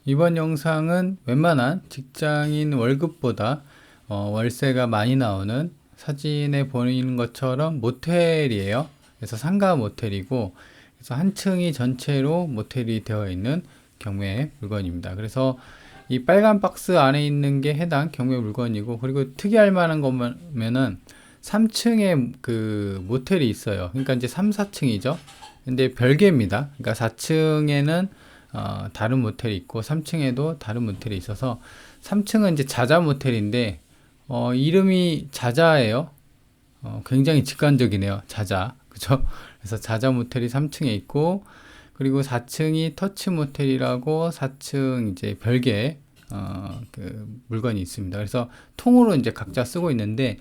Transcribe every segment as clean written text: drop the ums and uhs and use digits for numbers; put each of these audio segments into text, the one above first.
이번 영상은 웬만한 직장인 월급보다 월세가 많이 나오는 사진에 보이는 것처럼 모텔이에요. 그래서 상가 모텔이고, 그래서 한 층이 전체로 모텔이 되어 있는 경매 물건입니다. 그래서 이 빨간 박스 안에 있는 게 해당 경매 물건이고, 그리고 특이할 만한 거면은 3층에 그 모텔이 있어요. 그러니까 이제 3, 4층이죠. 근데 별개입니다. 그러니까 4층에는 다른 모텔이 있고 3층에도 다른 모텔이 있어서 3층은 이제 자자 모텔인데 이름이 자자예요. 굉장히 직관적이네요. 자자. 그죠? 그래서 자자 모텔이 3층에 있고, 그리고 4층이 터치 모텔이라고 4층 이제 별개 그 물건이 있습니다. 그래서 통으로 이제 각자 쓰고 있는데,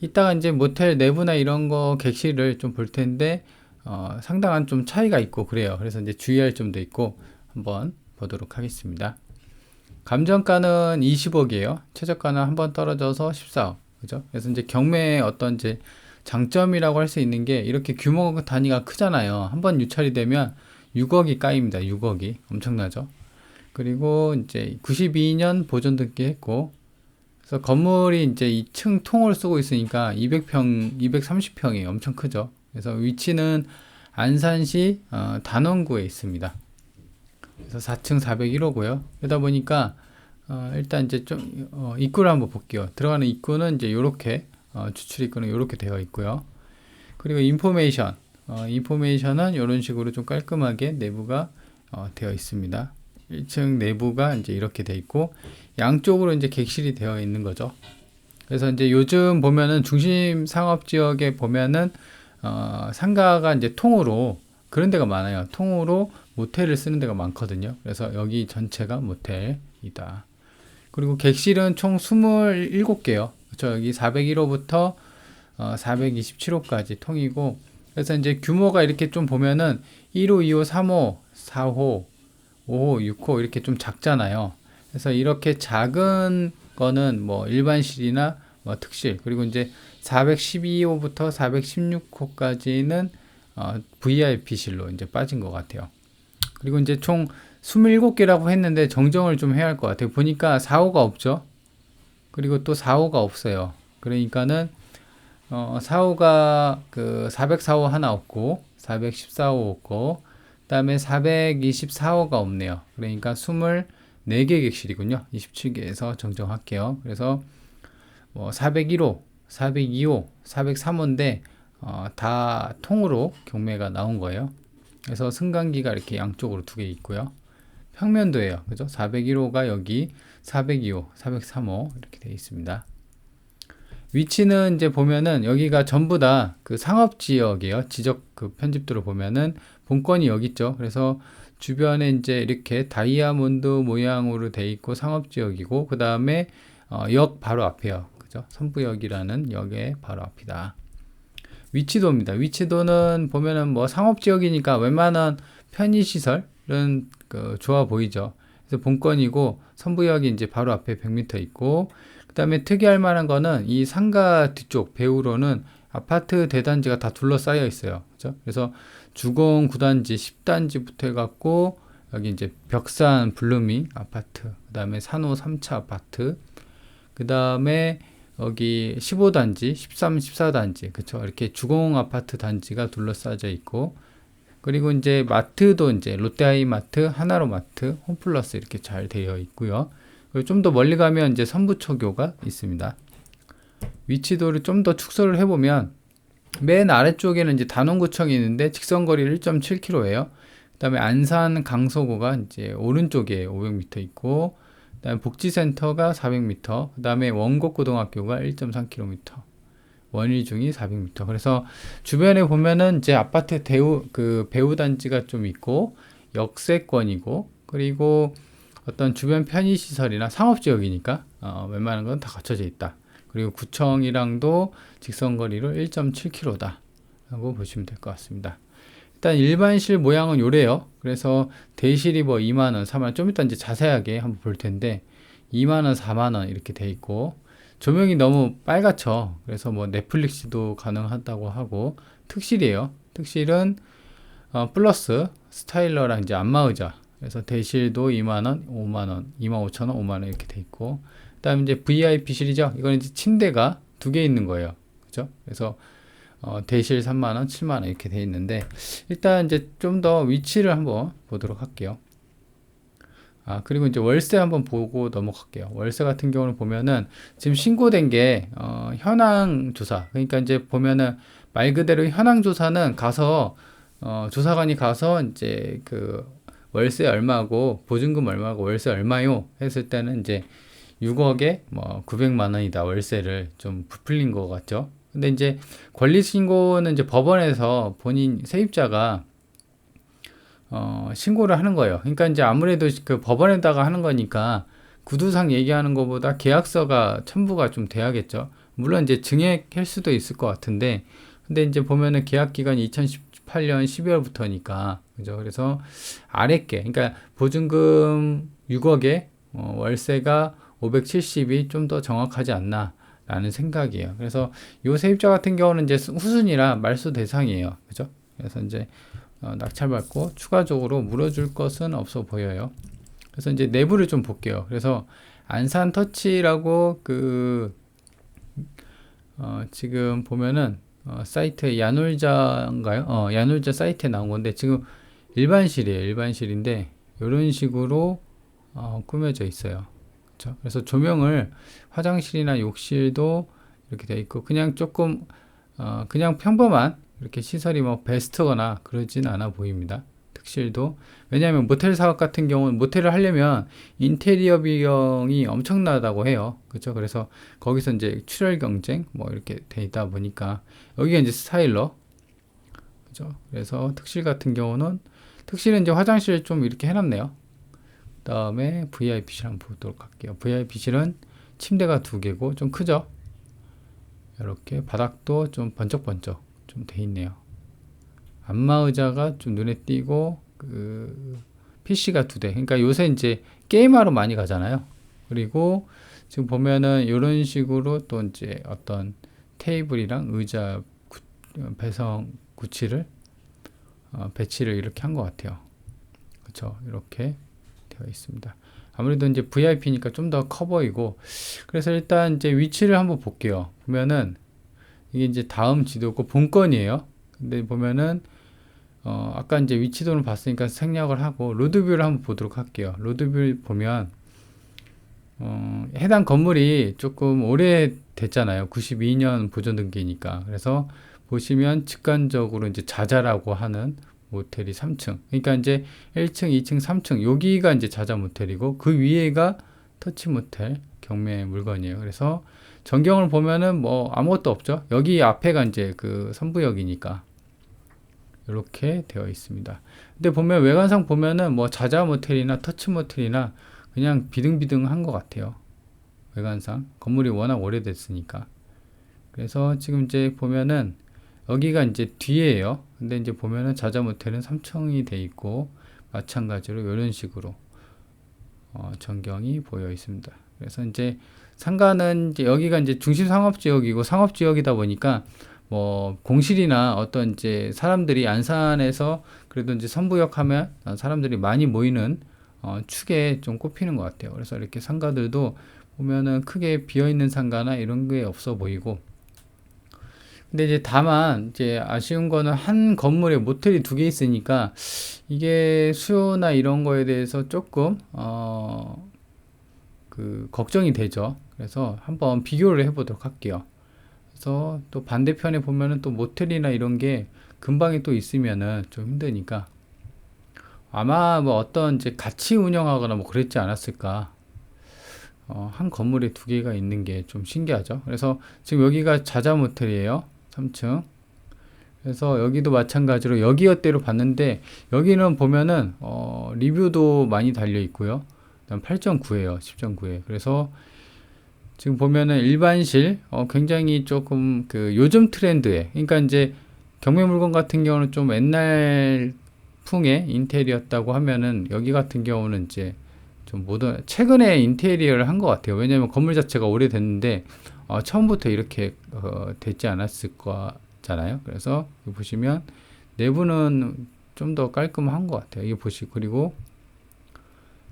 이따가 이제 모텔 내부나 이런 거 객실을 좀 볼 텐데 상당한 좀 차이가 있고 그래요. 그래서 이제 주의할 점도 있고 한번 보도록 하겠습니다. 감정가는 20억이에요. 최저가는 한번 떨어져서 14억. 그죠? 그래서 이제 경매의 어떤 이제 장점이라고 할 수 있는 게, 이렇게 규모 단위가 크잖아요. 한번 유찰이 되면 6억이 까입니다. 6억이. 엄청나죠? 그리고 이제 92년 보존 등기했고, 그래서 건물이 이제 2층 통을 쓰고 있으니까 200평, 230평이 엄청 크죠. 그래서 위치는 안산시 단원구에 있습니다. 그래서 4층 401호고요. 그러다 보니까 일단 이제 좀 입구를 한번 볼게요. 들어가는 입구는 이제 요렇게 추출 입구는 요렇게 되어 있고요. 그리고 인포메이션은 이런 식으로 좀 깔끔하게 내부가 되어 있습니다. 1층 내부가 이제 이렇게 되어 있고, 양쪽으로 이제 객실이 되어 있는 거죠. 그래서 이제 요즘 보면은 중심 상업 지역에 보면은 상가가 이제 통으로 그런 데가 많아요. 통으로 모텔을 쓰는 데가 많거든요. 그래서 여기 전체가 모텔이다. 그리고 객실은 총 27개요. 그렇죠? 여기 401호부터 427호까지 통이고, 그래서 이제 규모가 이렇게 좀 보면은 1호, 2호, 3호, 4호, 5호, 6호 이렇게 좀 작잖아요. 그래서 이렇게 작은 거는 뭐 일반실이나 뭐 특실, 그리고 이제 412호부터 416호까지는 VIP실로 이제 빠진 것 같아요. 그리고 이제 총 27개라고 했는데 정정을 좀 해야 할 것 같아요. 보니까 4호가 없죠. 그리고 또 4호가 없어요. 그러니까는 4호가 그 404호 하나 없고 414호 없고, 그다음에 424호가 없네요. 그러니까 24개 객실이군요. 27개에서 정정할게요. 그래서 뭐 401호, 402호, 403호인데 다 통으로 경매가 나온 거예요. 그래서 승강기가 이렇게 양쪽으로 두 개 있고요. 평면도예요. 그죠? 401호가 여기, 402호, 403호 이렇게 되어 있습니다. 위치는 이제 보면은 여기가 전부 다 그 상업지역이에요. 지적 그 편집도로 보면은 본건이 여기 있죠. 그래서 주변에 이제 이렇게 다이아몬드 모양으로 돼 있고 상업지역이고, 그 다음에 역 바로 앞이에요. 그죠? 선부역이라는 역의 바로 앞이다. 위치도입니다. 위치도는 보면은 뭐 상업지역이니까 웬만한 편의시설은 좋아 보이죠. 그래서 본건이고, 선부역이 이제 바로 앞에 100m 있고, 그 다음에 특이할 만한 거는 이 상가 뒤쪽 배후로는 아파트 대단지가 다 둘러싸여 있어요. 그죠? 그래서 주공 9단지, 10단지부터 해갖고, 여기 이제 벽산 블루밍 아파트, 그 다음에 산호 3차 아파트, 그 다음에 여기 15단지, 13, 14단지, 그쵸? 이렇게 주공 아파트 단지가 둘러싸여 있고, 그리고 이제 마트도 이제 롯데하이마트, 하나로마트, 홈플러스 이렇게 잘 되어 있고요. 좀 더 멀리 가면 이제 선부초교가 있습니다. 위치도를 좀 더 축소를 해보면 맨 아래쪽에는 이제 단원구청이 있는데 직선거리 1.7km예요. 그다음에 안산 강서구가 이제 오른쪽에 500m 있고, 그다음에 복지센터가 400m, 그다음에 원곡고등학교가 1.3km, 원일중이 400m. 그래서 주변에 보면은 이제 아파트 배우 단지가 좀 있고, 역세권이고, 그리고 어떤 주변 편의시설이나 상업지역이니까 웬만한 건 다 갖춰져 있다. 그리고 구청이랑도 직선거리로 1.7km다 라고 보시면 될 것 같습니다. 일단 일반실 모양은 요래요. 그래서 대실이 뭐 2만원, 3만원, 좀 이따 이제 자세하게 한번 볼 텐데 2만원, 4만원 이렇게 돼 있고, 조명이 너무 빨갛죠. 그래서 뭐 넷플릭스도 가능하다고 하고, 특실이에요. 특실은 플러스 스타일러랑 이제 안마의자 그래서 대실도 2만원, 5만원, 25,000원, 5만원 이렇게 돼 있고, 그 다음에 이제 VIP실이죠. 이거는 이제 침대가 두 개 있는 거예요. 그죠? 그래서 대실 3만원, 7만원 이렇게 돼 있는데, 일단 이제 좀 더 위치를 한번 보도록 할게요. 그리고 이제 월세 한번 보고 넘어갈게요. 월세 같은 경우는 보면은 지금 신고된 게 현황 조사. 그러니까 이제 보면은 말 그대로 현황 조사는 가서 조사관이 가서 이제 그 월세 얼마고 보증금 얼마고 월세 얼마요 했을 때는 이제 6억에 뭐 900만 원이다 월세를 좀 부풀린 것 같죠. 근데 이제 권리 신고는 이제 법원에서 본인 세입자가 신고를 하는 거예요. 그러니까 이제 아무래도 그 법원에다가 하는 거니까 구두상 얘기하는 것보다 계약서가 첨부가 좀 돼야겠죠. 물론 이제 증액할 수도 있을 것 같은데, 근데 이제 보면은 계약 기간이 2018년 12월부터니까, 그죠? 그래서 아랫게, 그러니까 보증금 6억에 월세가 570이 좀 더 정확하지 않나. 라는 생각이에요. 그래서 요 세입자 같은 경우는 이제 후순위라 말소 대상이에요. 그죠? 그래서 이제 낙찰받고 추가적으로 물어줄 것은 없어 보여요. 그래서 이제 내부를 좀 볼게요. 그래서 안산터치라고 지금 보면은 사이트에 야놀자인가요? 야놀자 사이트에 나온 건데 지금 일반실이에요. 일반실인데 이런 식으로 꾸며져 있어요. 그렇죠? 그래서 조명을 화장실이나 욕실도 이렇게 돼 있고 그냥 조금 그냥 평범한 이렇게 시설이 뭐 베스트거나 그러진 않아 보입니다. 특실도. 왜냐하면 모텔 사업 같은 경우는 모텔을 하려면 인테리어 비용이 엄청나다고 해요. 그렇죠? 그래서 거기서 이제 출혈 경쟁 뭐 이렇게 돼 있다 보니까 여기가 이제 스타일러. 그죠? 그래서 특실 같은 경우는 특실은 이제 화장실 좀 이렇게 해놨네요. 그다음에 VIP실 한번 보도록 할게요. VIP실은 침대가 두 개고 좀 크죠? 이렇게 바닥도 좀 번쩍번쩍 좀 돼 있네요. 안마의자가 좀 눈에 띄고 PC가 두 대. 그러니까 요새 이제 게임하러 많이 가잖아요. 그리고 지금 보면은 이런 식으로 또 이제 어떤 테이블이랑 의자 배성 구치를 배치를 이렇게 한 것 같아요. 그렇죠? 이렇게 되어 있습니다. 아무래도 이제 VIP니까 좀 더 커 보이고 그래서 일단 이제 위치를 한번 볼게요. 보면은 이게 이제 다음 지도고 본건이에요. 근데 보면은 아까 이제 위치도를 봤으니까 생략을 하고 로드뷰를 한번 보도록 할게요. 로드뷰 보면 해당 건물이 조금 오래 됐잖아요. 92년 보존 등기니까. 그래서 보시면 직관적으로 이제 자자라고 하는 모텔이 3층. 그러니까 이제 1층, 2층, 3층. 여기가 이제 자자 모텔이고 그 위에가 터치 모텔 경매 물건이에요. 그래서 전경을 보면은 뭐 아무것도 없죠. 여기 앞에가 이제 그 선부역이니까 이렇게 되어 있습니다. 근데 보면 외관상 보면은 뭐 자자 모텔이나 터치 모텔이나 그냥 비등비등한 것 같아요. 외관상 건물이 워낙 오래됐으니까. 그래서 지금 이제 보면은 여기가 이제 뒤에요. 근데 이제 보면은 자자 모텔은 3층이 돼 있고 마찬가지로 이런 식으로 전경이 보여 있습니다. 그래서 이제 상가는 이제 여기가 이제 중심 상업지역이고 상업지역이다 보니까 뭐 공실이나 어떤 이제 사람들이 안산에서 그래도 이제 선부역 하면 사람들이 많이 모이는 축에 좀 꼽히는 것 같아요. 그래서 이렇게 상가들도 보면은 크게 비어 있는 상가나 이런 게 없어 보이고 근데 이제 다만 이제 아쉬운 거는 한 건물에 모텔이 두 개 있으니까 이게 수요나 이런 거에 대해서 조금 걱정이 되죠. 그래서 한번 비교를 해보도록 할게요. 그래서 또 반대편에 보면은 또 모텔이나 이런 게 근방에 또 있으면은 좀 힘드니까 아마 뭐 어떤 이제 같이 운영하거나 뭐 그랬지 않았을까. 한 건물에 두 개가 있는 게 좀 신기하죠. 그래서 지금 여기가 자자 모텔이에요. 3층. 그래서 여기도 마찬가지로 여기 어때로 봤는데 여기는 보면은 리뷰도 많이 달려 있고요. 8.9예요. 10.9에. 그래서 지금 보면은 일반실 굉장히 조금 요즘 트렌드에 그러니까 이제 경매 물건 같은 경우는 좀 옛날 풍의 인테리어였다고 하면은 여기 같은 경우는 이제 좀 모던 최근에 인테리어를 한 것 같아요. 왜냐하면 건물 자체가 오래됐는데 처음부터 이렇게 됐지 않았을 거잖아요. 그래서 보시면 내부는 좀 더 깔끔한 것 같아요. 이거 보시고 그리고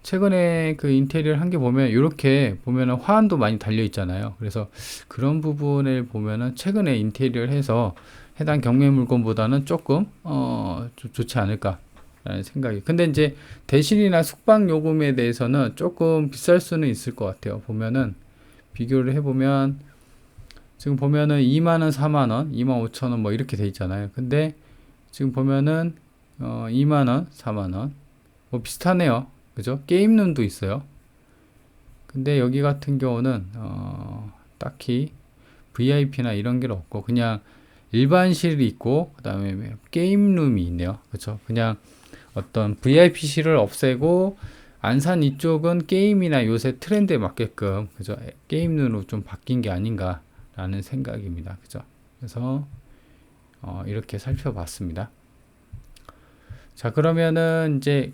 최근에 그 인테리어를 한 게 보면 이렇게 보면은 화환도 많이 달려 있잖아요. 그래서 그런 부분을 보면은 최근에 인테리어를 해서 해당 경매 물건보다는 조금 좀 좋지 않을까라는 생각이. 근데 이제 대실이나 숙박 요금에 대해서는 조금 비쌀 수는 있을 것 같아요. 보면은 비교를 해보면 지금 보면은 2만 원, 4만 원, 2만 5천 원 뭐 이렇게 돼 있잖아요. 근데 지금 보면은 2만 원, 4만 원 뭐 비슷하네요. 그죠? 게임룸도 있어요. 근데 여기 같은 경우는 딱히 VIP나 이런 게 없고 그냥 일반실이 있고 그다음에 게임룸이 있네요. 그렇죠? 그냥 어떤 VIP실을 없애고 안산 이쪽은 게임이나 요새 트렌드에 맞게끔 그죠? 게임룸으로 좀 바뀐 게 아닌가라는 생각입니다. 그죠? 그래서 이렇게 살펴봤습니다. 자, 그러면은 이제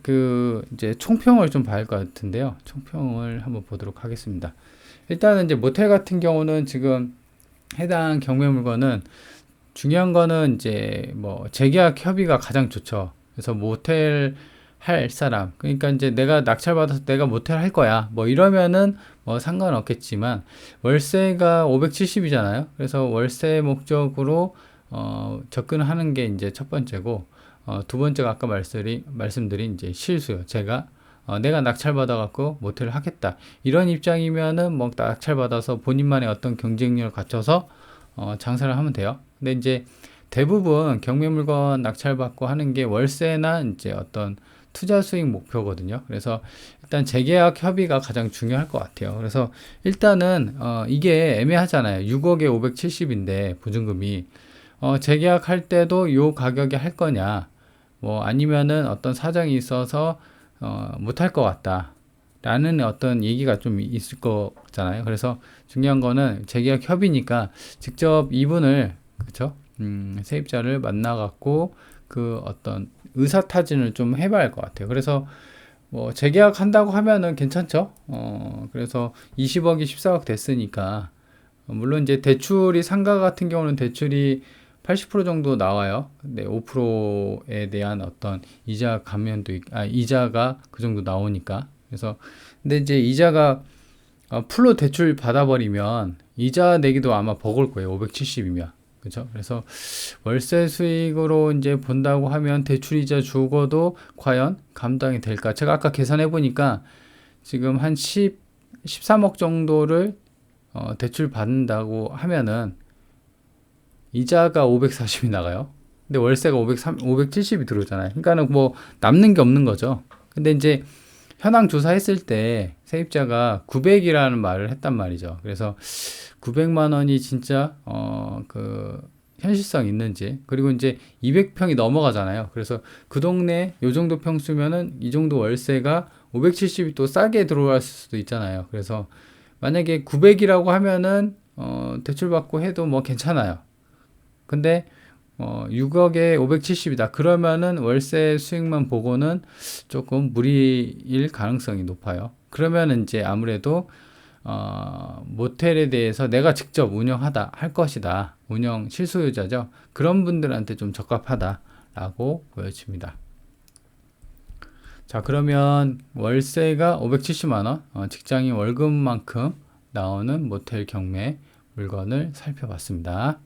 총평을 좀 봐야 할 것 같은데요. 총평을 한번 보도록 하겠습니다. 일단은 이제 모텔 같은 경우는 지금 해당 경매 물건은 중요한 거는 이제 뭐 재계약 협의가 가장 좋죠. 그래서 모텔 할 사람, 그러니까 이제 내가 낙찰받아서 내가 모텔 할 거야. 뭐 이러면은 뭐 상관없겠지만 월세가 570이잖아요. 그래서 월세 목적으로 접근하는 게 이제 첫 번째고 두 번째가 아까 말씀드린 이제 실수요. 제가 내가 낙찰받아 갖고 모텔을 하겠다. 이런 입장이면은 뭐 낙찰받아서 본인만의 어떤 경쟁력을 갖춰서 장사를 하면 돼요. 근데 이제 대부분 경매 물건 낙찰받고 하는 게 월세나 이제 어떤 투자 수익 목표거든요. 그래서 일단 재계약 협의가 가장 중요할 것 같아요. 그래서 일단은 이게 애매하잖아요. 6억에 570인데 보증금이 재계약할 때도 요 가격에 할 거냐, 뭐 아니면은 어떤 사정이 있어서 못할 것 같다. 라는 어떤 얘기가 좀 있을 거잖아요. 그래서 중요한 거는 재계약 협의니까 직접 이분을 그쵸? 세입자를 만나갖고 그 어떤 의사타진을 좀 해봐야 할 것 같아요. 그래서 뭐 재계약 한다고 하면은 괜찮죠. 그래서 20억이 14억 됐으니까 물론 이제 대출이 상가 같은 경우는 대출이 80% 정도 나와요. 근데 5%에 대한 어떤 이자 감면도 이자가 그 정도 나오니까. 그래서 근데 이제 이자가 풀로 대출 받아버리면 이자 내기도 아마 버거울 거예요. 570이면. 그죠? 그래서 월세 수익으로 이제 본다고 하면 대출이자 주고도 과연 감당이 될까? 제가 아까 계산해 보니까 지금 한 13억 정도를 대출 받는다고 하면은 이자가 540이 나가요. 근데 월세가 570이 들어오잖아요. 그러니까는 뭐 남는 게 없는 거죠. 근데 이제 현황 조사했을 때 세입자가 900이라는 말을 했단 말이죠. 그래서 900만 원이 진짜 그 현실성 있는지, 그리고 이제 200평이 넘어가잖아요. 그래서 그 동네 요 정도 평수면은 이 정도 월세가 570이 또 싸게 들어갈 수도 있잖아요. 그래서 만약에 900이라고 하면은 대출 받고 해도 뭐 괜찮아요. 근데 6억에 570이다. 그러면은 월세 수익만 보고는 조금 무리일 가능성이 높아요. 그러면 이제 아무래도 모텔에 대해서 내가 직접 운영하다 할 것이다. 운영 실소유자죠. 그런 분들한테 좀 적합하다라고 보여집니다. 자, 그러면 월세가 570만 원, 직장인 월급만큼 나오는 모텔 경매 물건을 살펴봤습니다.